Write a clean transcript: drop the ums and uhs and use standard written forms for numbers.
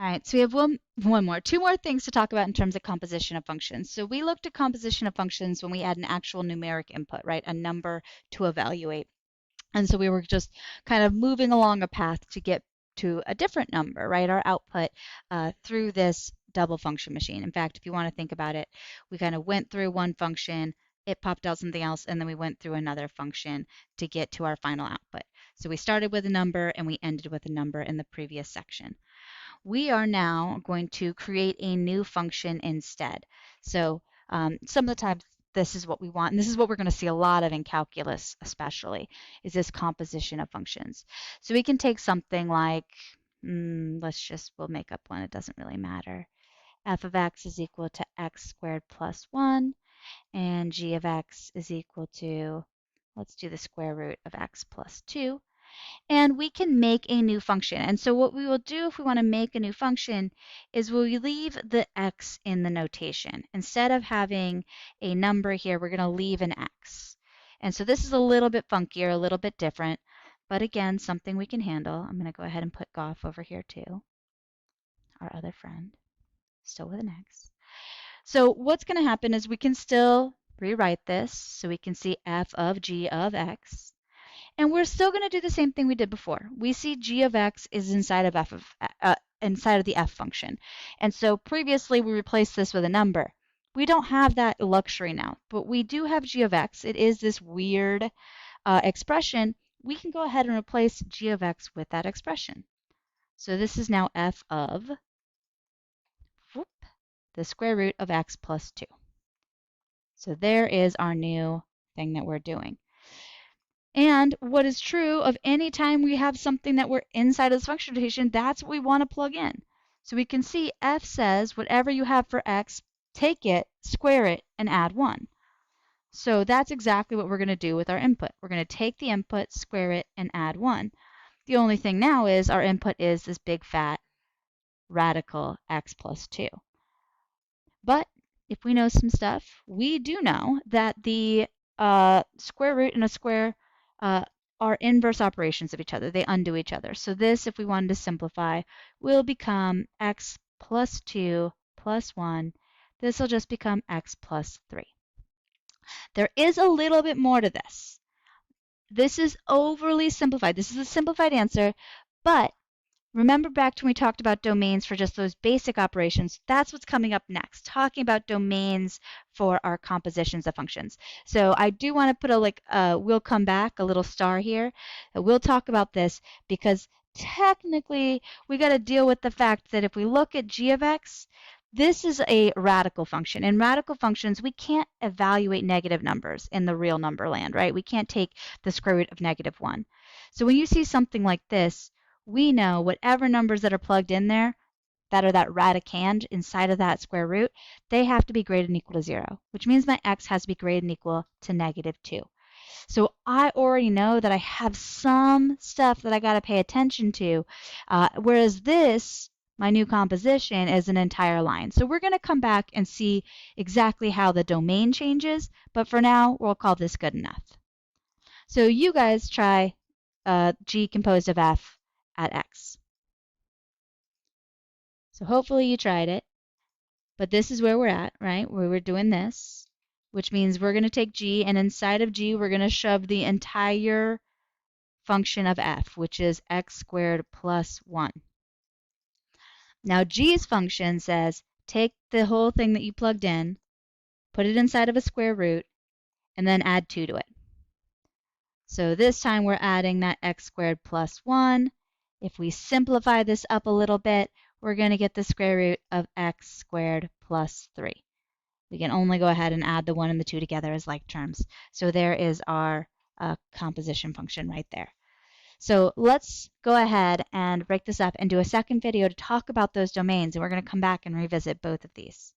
All right, so we have two more things to talk about in terms of composition of functions. So we looked at composition of functions when we had an actual numeric input, right? A number to evaluate. And so we were just kind of moving along a path to get to a different number, right? Our output through this double function machine. In fact, if you want to think about it, we kind of went through one function, it popped out something else, and then we went through another function to get to our final output. So we started with a number and we ended with a number in the previous section. We are now going to create a new function instead. So some of the times this is what we want, and this is what we're going to see a lot of in calculus especially, is this composition of functions. So we can take something like, we'll make up one, it doesn't really matter. F of x is equal to x squared plus 1, and g of x is equal to, let's do the square root of x plus 2. And we can make a new function. And so what we will do if we want to make a new function is we'll leave the x in the notation. Instead of having a number here, we're going to leave an x. And so this is a little bit funkier, a little bit different, but again, something we can handle. I'm going to go ahead and put Goff over here too, our other friend, still with an x. So what's going to happen is we can still rewrite this so we can see f of g of x. And we're still going to do the same thing we did before. We see g of x is inside of inside of the f function. And so previously we replaced this with a number. We don't have that luxury now, but we do have g of x. It is this weird expression. We can go ahead and replace g of x with that expression. So this is now f of the square root of x plus 2. So there is our new thing that we're doing. And what is true of any time we have something that we're inside of this function notation, that's what we want to plug in. So we can see f says whatever you have for x, take it, square it, and add 1. So that's exactly what we're going to do with our input. We're going to take the input, square it, and add 1. The only thing now is our input is this big fat radical x plus 2. But if we know some stuff, we do know that the square root and a square are inverse operations of each other. They undo each other. So this, if we wanted to simplify, will become x plus 2 plus 1. This will just become x plus 3. There is a little bit more to this. This is overly simplified. This is a simplified answer, but remember back to when we talked about domains for just those basic operations, that's what's coming up next, talking about domains for our compositions of functions. So I do want to put we'll come back, a little star here. We'll talk about this because technically we got to deal with the fact that if we look at g of x, this is a radical function. In radical functions, we can't evaluate negative numbers in the real number land, right? We can't take the square root of -1. So when you see something like this, we know whatever numbers that are plugged in there that are that radicand inside of that square root, they have to be greater than or equal to 0, which means my x has to be greater than or equal to -2. So I already know that I have some stuff that I got to pay attention to, whereas this, my new composition, is an entire line. So we're going to come back and see exactly how the domain changes, but for now, we'll call this good enough. So you guys try g composed of f at x. So hopefully you tried it, but this is where we're at, right? Where we're doing this, which means we're going to take g, and inside of g, we're going to shove the entire function of f, which is x squared plus 1. Now g's function says take the whole thing that you plugged in, put it inside of a square root, and then add 2 to it. So this time we're adding that x squared plus 1. If we simplify this up a little bit, we're going to get the square root of x squared plus 3. We can only go ahead and add the 1 and the 2 together as like terms. So there is our composition function right there. So let's go ahead and break this up and do a second video to talk about those domains, and we're going to come back and revisit both of these.